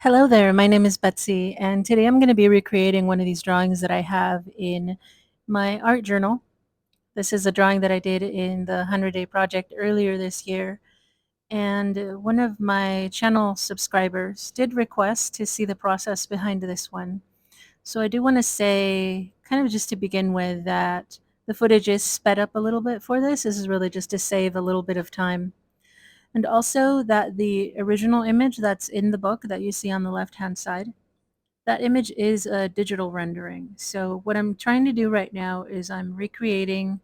Hello there, my name is Betsy, and today I'm going to be recreating one of these drawings that I have in my art journal. This is a drawing that I did in the 100-day project earlier this year, and one of my channel subscribers did request to see the process behind this one. So I do want to say, kind of just to begin with, that the footage is sped up a little bit for this. This is really just to save a little bit of time. And also that the original image that's in the book that you see on the left-hand side, that image is a digital rendering. So what I'm trying to do right now is I'm recreating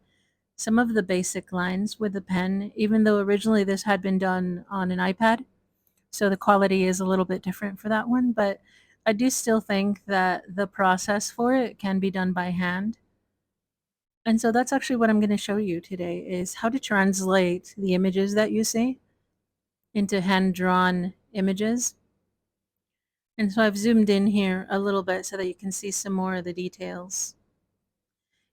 some of the basic lines with the pen, even though originally this had been done on an iPad. So the quality is a little bit different for that one, but I do still think that the process for it can be done by hand. And so that's actually what I'm going to show you today is how to translate the images that you see into hand-drawn images. And so I've zoomed in here a little bit so that you can see some more of the details.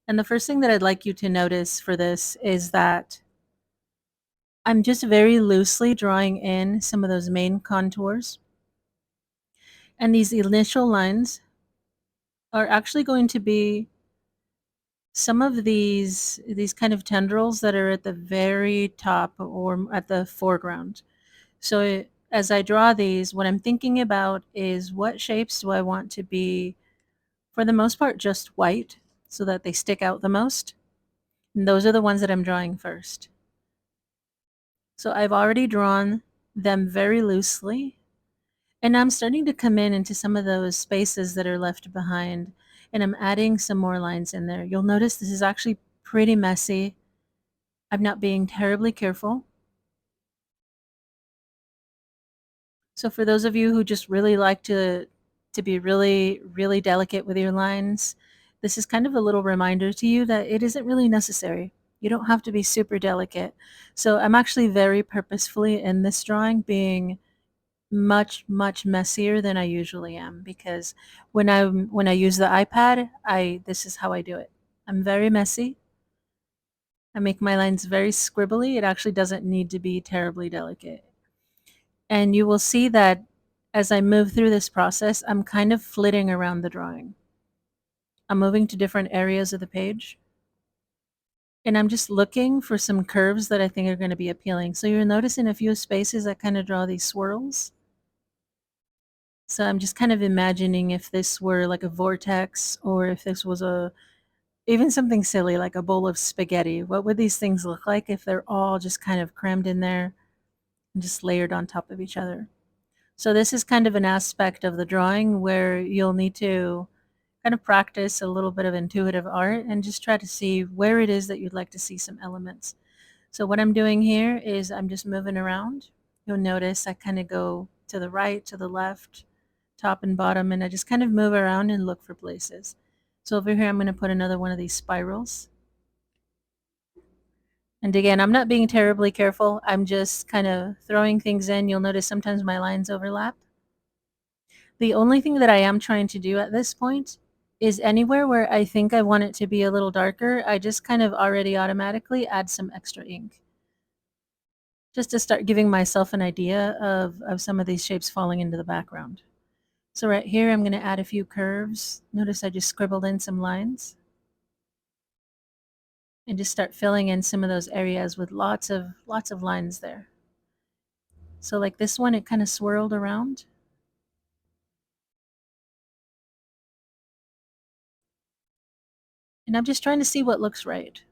And the first thing that I'd like you to notice for this is that I'm just very loosely drawing in some of those main contours. And these initial lines are actually going to be some of these kind of tendrils that are at the very top or at the foreground. So as I draw these, what I'm thinking about is what shapes do I want to be, for the most part, just white so that they stick out the most. And those are the ones that I'm drawing first. So I've already drawn them very loosely, and I'm starting to come in into some of those spaces that are left behind, and I'm adding some more lines in there. You'll notice this is actually pretty messy. I'm not being terribly careful. So for those of you who just really like to be really, really delicate with your lines, this is kind of a little reminder to you that it isn't really necessary. You don't have to be super delicate. So I'm actually very purposefully in this drawing being much, much messier than I usually am, because when I use the iPad, this is how I do it. I'm very messy. I make my lines very scribbly. It actually doesn't need to be terribly delicate. And you will see that as I move through this process, I'm kind of flitting around the drawing. I'm moving to different areas of the page. And I'm just looking for some curves that I think are going to be appealing. So you'll notice in a few spaces I kind of draw these swirls. So I'm just kind of imagining if this were like a vortex, or if this was even something silly like a bowl of spaghetti. What would these things look like if they're all just kind of crammed in there and just layered on top of each other? So this is kind of an aspect of the drawing where you'll need to kind of practice a little bit of intuitive art and just try to see where it is that you'd like to see some elements. So what I'm doing here is I'm just moving around. You'll notice I kind of go to the right, to the left, top and bottom, and I just kind of move around and look for places. So over here I'm going to put another one of these spirals. And again, I'm not being terribly careful. I'm just kind of throwing things in. You'll notice sometimes my lines overlap. The only thing that I am trying to do at this point is anywhere where I think I want it to be a little darker, I just kind of already automatically add some extra ink, just to start giving myself an idea of some of these shapes falling into the background. So right here, I'm going to add a few curves. Notice I just scribbled in some lines. And just start filling in some of those areas with lots of lines there. So like this one, it kind of swirled around. And I'm just trying to see what looks right.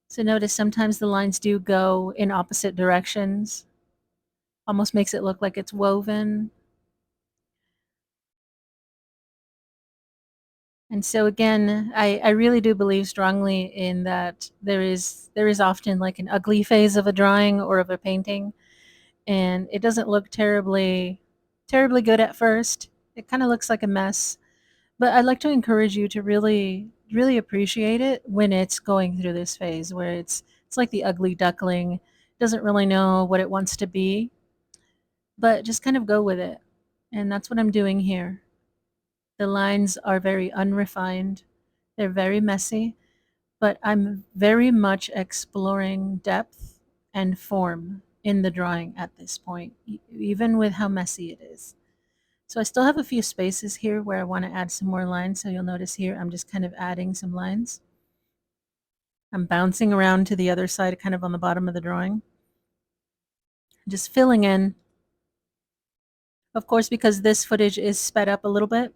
So notice sometimes the lines do go in opposite directions. Almost makes it look like it's woven. And so again, I really do believe strongly in that there is often like an ugly phase of a drawing or of a painting, and it doesn't look terribly good at first. It kind of looks like a mess. But I'd like to encourage you to really, really appreciate it when it's going through this phase where it's like the ugly duckling, doesn't really know what it wants to be, but just kind of go with it. And that's what I'm doing here. The lines are very unrefined. They're very messy, but I'm very much exploring depth and form in the drawing at this point, even with how messy it is. So I still have a few spaces here where I want to add some more lines. So you'll notice here I'm just kind of adding some lines. I'm bouncing around to the other side, kind of on the bottom of the drawing. Just filling in. Of course, because this footage is sped up a little bit,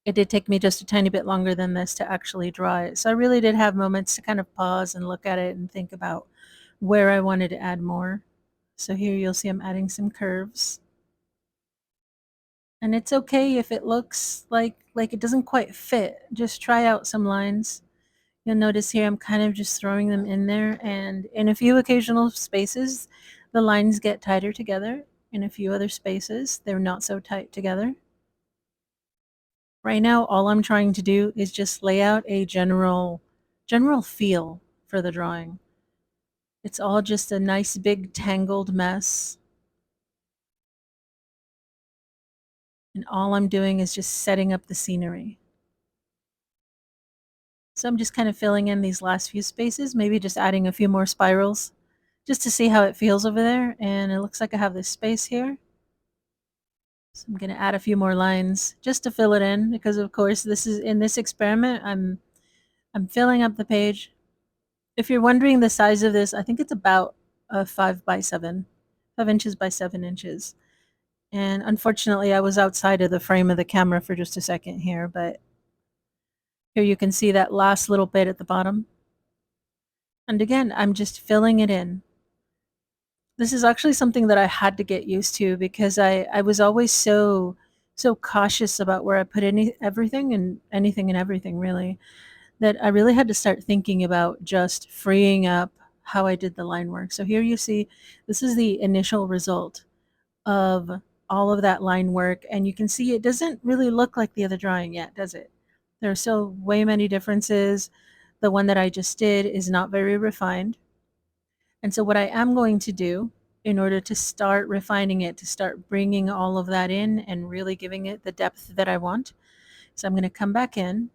it did take me just a tiny bit longer than this to actually draw it. So I really did have moments to kind of pause and look at it and think about where I wanted to add more. So here you'll see I'm adding some curves. And it's okay if it looks like it doesn't quite fit. Just try out some lines. You'll notice here I'm kind of just throwing them in there, and in a few occasional spaces the lines get tighter together. In a few other spaces they're not so tight together. Right now all I'm trying to do is just lay out a general feel for the drawing. It's all just a nice big tangled mess. And all I'm doing is just setting up the scenery. So I'm just kind of filling in these last few spaces, maybe just adding a few more spirals just to see how it feels over there. And it looks like I have this space here. So I'm going to add a few more lines just to fill it in, because of course this is in this experiment I'm filling up the page. If you're wondering the size of this, I think it's about 5 by 7, 5 inches by 7 inches. And unfortunately I was outside of the frame of the camera for just a second here, but here you can see that last little bit at the bottom. And again, I'm just filling it in. This is actually something that I had to get used to, because I was always so cautious about where I put everything and anything and everything really, that I really had to start thinking about just freeing up how I did the line work. So here you see this is the initial result of all of that line work, and you can see it doesn't really look like the other drawing yet, does it? There are still way many differences. The one that I just did is not very refined. And so what I am going to do in order to start refining it, to start bringing all of that in and really giving it the depth that I want, so I'm going to come back in,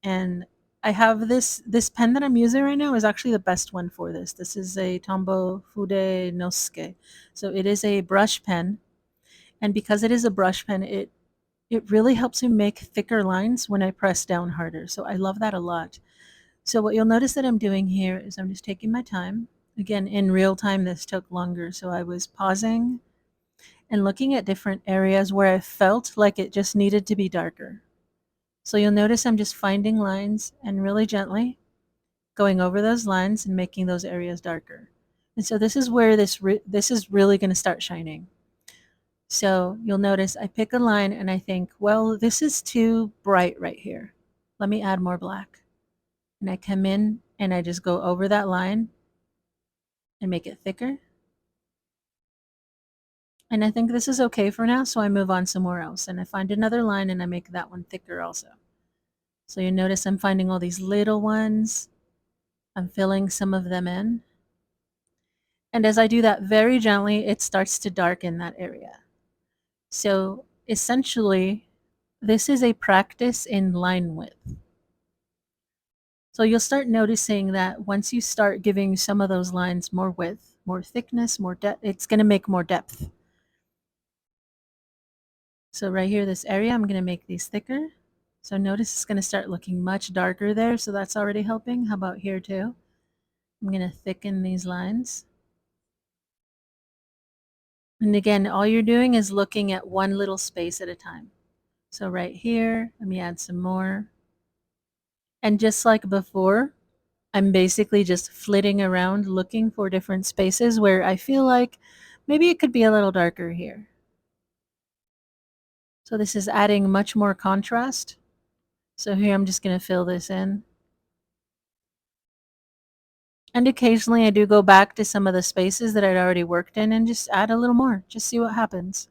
and I have this pen that I'm using right now is actually the best one for this. This is a Tombow Fudenosuke. So it is a brush pen, and because it is a brush pen, it really helps me make thicker lines when I press down harder. So I love that a lot. So what you'll notice that I'm doing here is I'm just taking my time. Again, in real time, this took longer. So I was pausing and looking at different areas where I felt like it just needed to be darker. So you'll notice I'm just finding lines and really gently going over those lines and making those areas darker. And so this is where this is really going to start shining. So you'll notice I pick a line and I think, well, this is too bright right here. Let me add more black. And I come in and I just go over that line and make it thicker. And I think this is okay for now, so I move on somewhere else. And I find another line and I make that one thicker also. So you notice I'm finding all these little ones. I'm filling some of them in. And as I do that very gently, it starts to darken that area. So essentially, this is a practice in line width. So you'll start noticing that once you start giving some of those lines more width, more thickness, more depth, it's going to make more depth. So right here, this area, I'm going to make these thicker. So notice it's going to start looking much darker there. So that's already helping. How about here too? I'm going to thicken these lines. And again, all you're doing is looking at one little space at a time. So right here, let me add some more. And just like before, I'm basically just flitting around looking for different spaces where I feel like maybe it could be a little darker here. So this is adding much more contrast. So here I'm just going to fill this in. And occasionally I do go back to some of the spaces that I'd already worked in and just add a little more, just see what happens.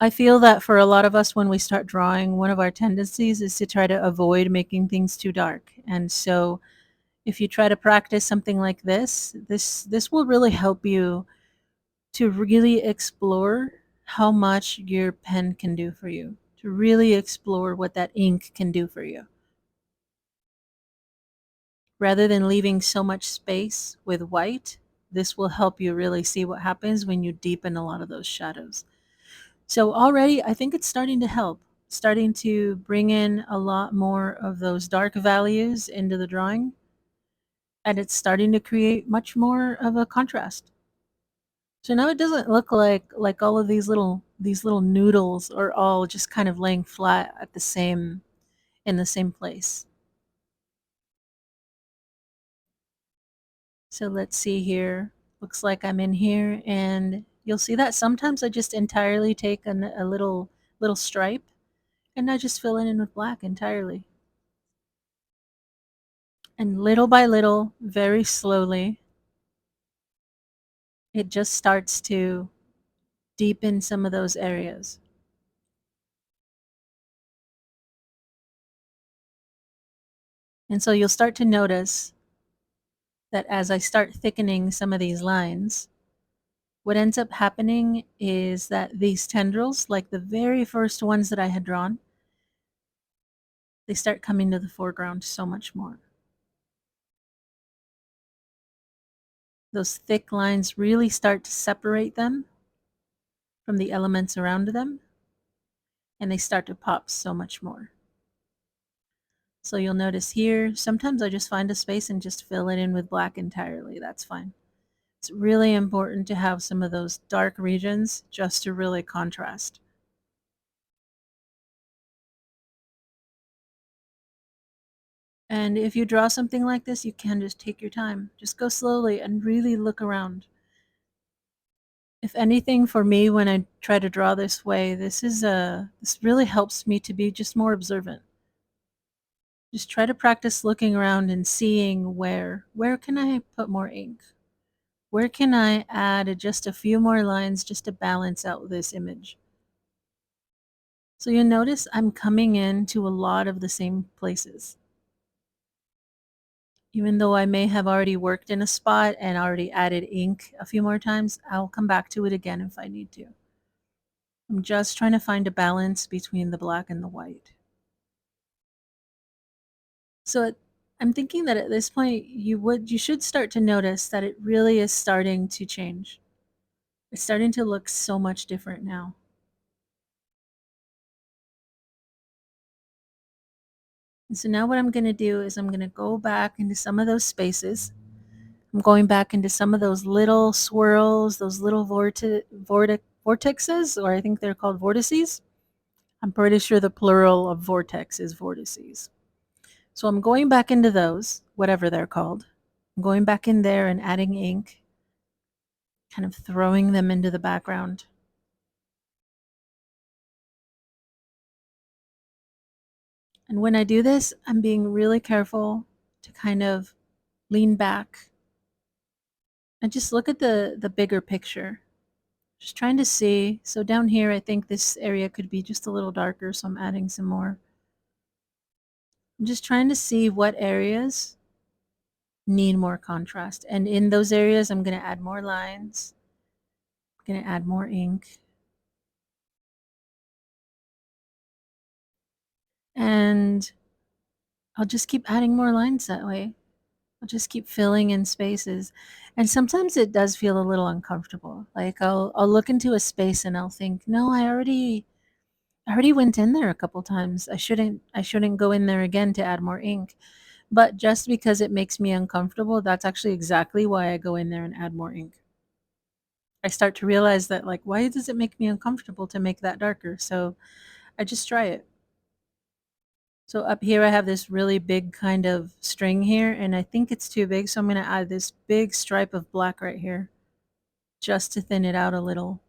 I feel that for a lot of us, when we start drawing, one of our tendencies is to try to avoid making things too dark. And so if you try to practice something like this will really help you to really explore how much your pen can do for you, to really explore what that ink can do for you. Rather than leaving so much space with white, this will help you really see what happens when you deepen a lot of those shadows. So already I think it's starting to help, starting to bring in a lot more of those dark values into the drawing, and it's starting to create much more of a contrast. So now it doesn't look like all of these little noodles are all just kind of laying flat at the same in the same place. So let's see here. Looks like I'm in here, and you'll see that sometimes I just entirely take a little stripe and I just fill it in with black entirely. And little by little, very slowly, it just starts to deepen some of those areas. And so you'll start to notice that as I start thickening some of these lines, what ends up happening is that these tendrils, like the very first ones that I had drawn, they start coming to the foreground so much more. Those thick lines really start to separate them from the elements around them, and they start to pop so much more. So you'll notice here, sometimes I just find a space and just fill it in with black entirely. That's fine. It's really important to have some of those dark regions just to really contrast. And if you draw something like this, you can just take your time. Just go slowly and really look around. If anything, for me, when I try to draw this way, this really helps me to be just more observant. Just try to practice looking around and seeing where can I put more ink? Where can I add just a few more lines just to balance out this image? So you'll notice I'm coming into a lot of the same places. Even though I may have already worked in a spot and already added ink a few more times, I'll come back to it again if I need to. I'm just trying to find a balance between the black and the white. So I'm thinking that at this point you should start to notice that it really is starting to change. It's starting to look so much different now. And so now what I'm going to do is I'm going to go back into some of those spaces. I'm going back into some of those little swirls, those little vortexes, or I think they're called vortices. I'm pretty sure the plural of vortex is vortices. So I'm going back into those, whatever they're called. I'm going back in there and adding ink, kind of throwing them into the background. And when I do this, I'm being really careful to kind of lean back and just look at the bigger picture. Just trying to see. So down here, I think this area could be just a little darker, so I'm adding some more. I'm just trying to see what areas need more contrast. And in those areas, I'm going to add more lines. I'm going to add more ink. And I'll just keep adding more lines that way. I'll just keep filling in spaces. And sometimes it does feel a little uncomfortable. Like I'll look into a space and I'll think, no, I already went in there a couple times. I shouldn't go in there again to add more ink. But just because it makes me uncomfortable, that's actually exactly why I go in there and add more ink. I start to realize that, like, why does it make me uncomfortable to make that darker? So I just try it. So up here I have this really big kind of string here, and I think it's too big, so I'm going to add this big stripe of black right here just to thin it out a little.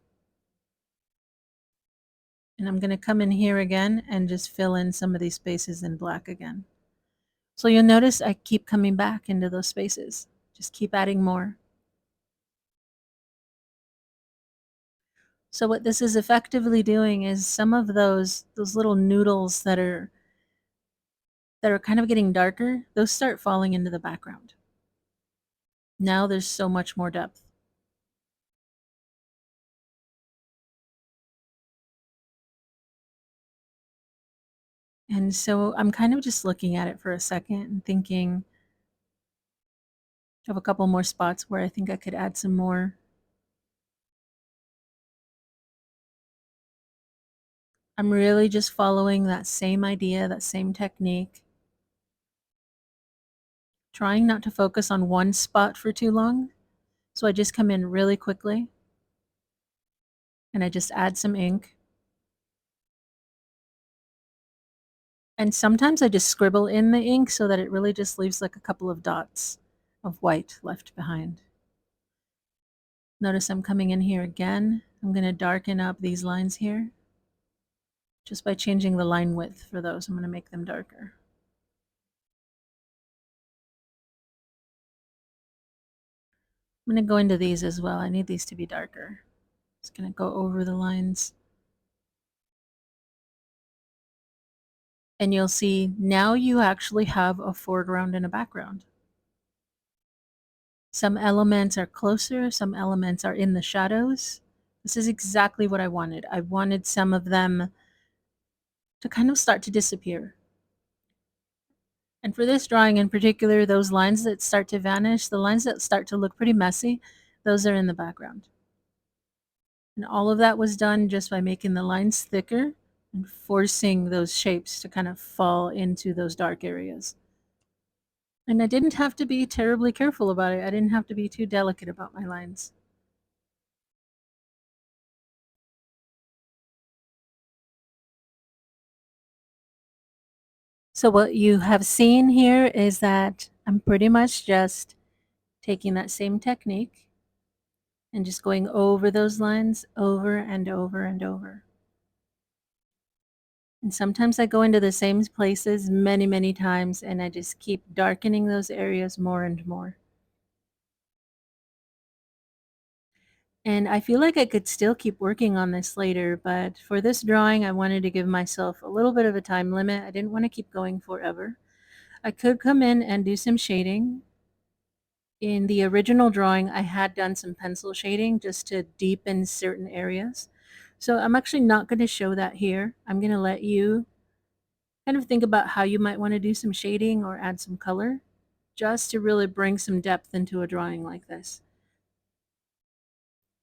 And I'm going to come in here again and just fill in some of these spaces in black again. So you'll notice I keep coming back into those spaces. Just keep adding more. So what this is effectively doing is some of those little noodles that are kind of getting darker, those start falling into the background. Now there's so much more depth. And so I'm kind of just looking at it for a second and thinking, I have a couple more spots where I think I could add some more. I'm really just following that same idea, that same technique, trying not to focus on one spot for too long. So I just come in really quickly and I just add some ink. And sometimes I just scribble in the ink so that it really just leaves like a couple of dots of white left behind. Notice I'm coming in here again. I'm going to darken up these lines here. Just by changing the line width for those, I'm going to make them darker. I'm going to go into these as well. I need these to be darker. Just going to go over the lines. And you'll see now you actually have a foreground and a background. Some elements are closer, some elements are in the shadows. This is exactly what I wanted. I wanted some of them to kind of start to disappear. And for this drawing in particular, those lines that start to vanish, the lines that start to look pretty messy, those are in the background. And all of that was done just by making the lines thicker and forcing those shapes to kind of fall into those dark areas. And I didn't have to be terribly careful about it. I didn't have to be too delicate about my lines. So what you have seen here is that I'm pretty much just taking that same technique and just going over those lines over and over and over. And sometimes I go into the same places many, many times and I just keep darkening those areas more and more. And I feel like I could still keep working on this later, but for this drawing, I wanted to give myself a little bit of a time limit. I didn't want to keep going forever. I could come in and do some shading. In the original drawing, I had done some pencil shading just to deepen certain areas. So I'm actually not going to show that here. I'm going to let you kind of think about how you might want to do some shading or add some color just to really bring some depth into a drawing like this.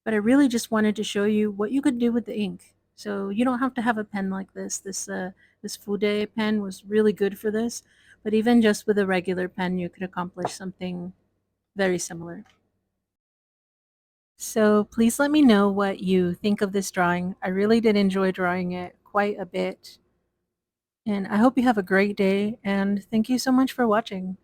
But I really just wanted to show you what you could do with the ink. So you don't have to have a pen like this. This Fude pen was really good for this, but even just with a regular pen, you could accomplish something very similar. So please let me know what you think of this drawing. I really did enjoy drawing it quite a bit. And I hope you have a great day, and thank you so much for watching.